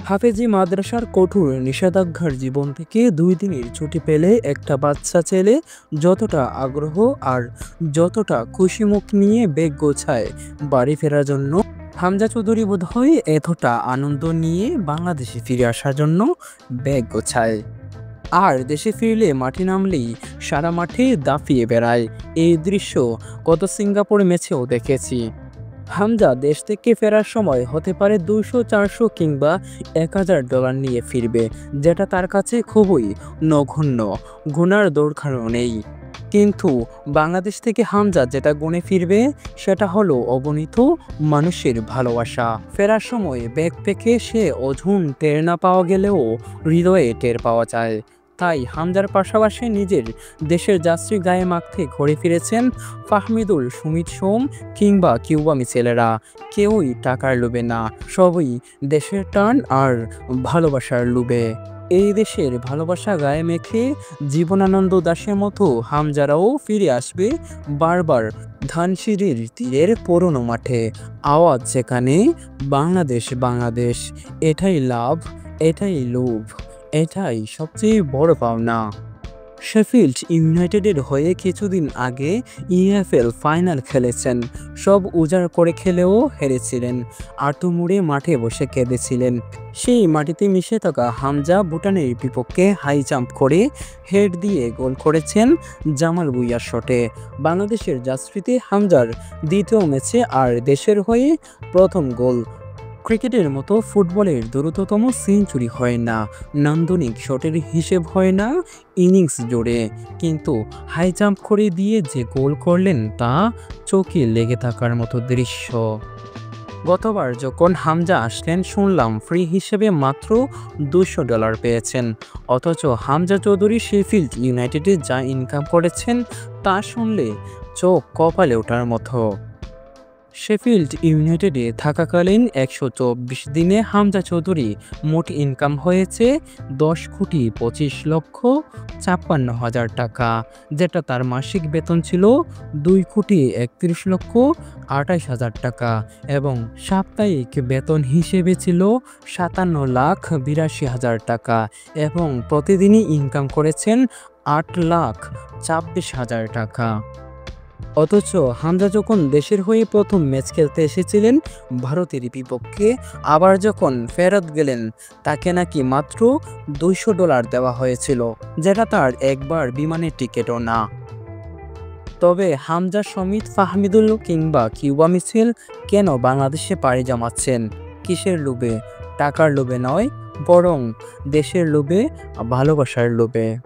হাফেজি মাদ্রাসার কঠোর নিষেধাজ্ঞার জীবন থেকে ২ দিনের ছুটি পেলে একটা বাচ্চা ছেলে যতটা আগ্রহ আর যতটা খুশিমুখ নিয়ে ব্যাগ গোছায় বাড়ি ফেরার জন্য, হামজা চৌধুরী বোধহয় এতটা আনন্দ নিয়ে বাংলাদেশে ফিরে আসার জন্য ব্যাগ গোছায়। আর দেশে ফিরলে মাঠে নামলেই সারা মাঠে দাপিয়ে বেড়ায়। এই দৃশ্য গত সিঙ্গাপুর ম্যাচেও দেখেছি। হামজা দেশ থেকে ফেরার সময় হতে পারে ২০০, ৪০০ কিংবা $১,০০০ নিয়ে ফিরবে, যেটা তার কাছে খুবই নগণ্য, গুনার দরকারও নেই। কিন্তু বাংলাদেশ থেকে হামজা যেটা গুনে ফিরবে সেটা হলো অগণিত মানুষের ভালোবাসা। ফেরার সময় ব্যাকপ্যাকে সে অঝুন টের না পাওয়া গেলেও হৃদয়ে টের পাওয়া যায়। তাই হামজার পাশাপাশি নিজের দেশের যাত্রী গায়ে মাখতে ঘরে ফিরেছেন ফাহমিদুল, সুমিত সোম কিংবা কিউবা ছেলেরা। কেউই টাকার লোভে না, সবই দেশের টান আর ভালোবাসার লোভে। এই দেশের ভালোবাসা গায়ে মেখে জীবনানন্দ দাশের মতো হামজারাও ফিরে আসবে বারবার ধানসিঁড়ির তীরের পুরোনো মাঠে। আওয়াজ যেখানে বাংলাদেশ বাংলাদেশ, এটাই লাভ, এটাই লোভ, এটাই সবচেয়ে বড় পাওনা। শেফিল্ড ইউনাইটেডের হয়ে কিছুদিন আগে ইএফএল ফাইনাল খেলেছেন। সব উজাড় করে খেলেও হেরেছিলেন। আর্তুমুরে মাঠে বসে কেঁদেছিলেন। সেই মাটিতে মিশে থাকা হামজা ভুটানের বিপক্ষে হাই জাম্প করে হেড দিয়ে গোল করেছেন জামাল ভুঁইয়ার শটে। বাংলাদেশের জার্সিতে হামজার দ্বিতীয় ম্যাচে আর দেশের হয়ে প্রথম গোল। ক্রিকেটের মতো ফুটবলের দ্রুততম সেঞ্চুরি হয় না, নান্দনিক শটের হিসেব হয় না ইনিংস জুড়ে, কিন্তু হাই জাম্প করে দিয়ে যে গোল করলেন তা চোখে লেগে থাকার মতো দৃশ্য। গতবার যখন হামজা আসলেন শুনলাম ফ্রি হিসেবে মাত্র $200 পেয়েছেন, অথচ হামজা চৌধুরী শেফিল্ড ইউনাইটেডে যা ইনকাম করেছেন তা শুনলে চোখ কপালে ওঠার মতো। শেফিল্ড ইউনাইটেডে থাকাকালীন ১২৪ দিনে হামজা চৌধুরী মোট ইনকাম হয়েছে $১০,৫৪,৫৬,০০০ যেটা তার মাসিক বেতন ছিল $২,৩১,২৮,০০০ এবং সাপ্তাহিক বেতন হিসেবে ছিল $৫৭,৮২,০০০ এবং প্রতিদিনই ইনকাম করেছেন $৮,২৪,০০০। অথচ হামজা যখন দেশের হয়ে প্রথম ম্যাচ খেলতে এসেছিলেন ভারতের বিপক্ষে, আবার যখন ফেরত গেলেন তাকে নাকি মাত্র $200 দেওয়া হয়েছিল, যেটা তার একবার বিমানের টিকিটও না। তবে হামজা, সমিত, ফাহমিদুল কিংবা কিউবা মিছিল কেন বাংলাদেশে পাড়ি জমাচ্ছেন? কিসের লোভে? টাকার লোভে নয়, বরং দেশের লোভে, ভালোবাসার লোভে।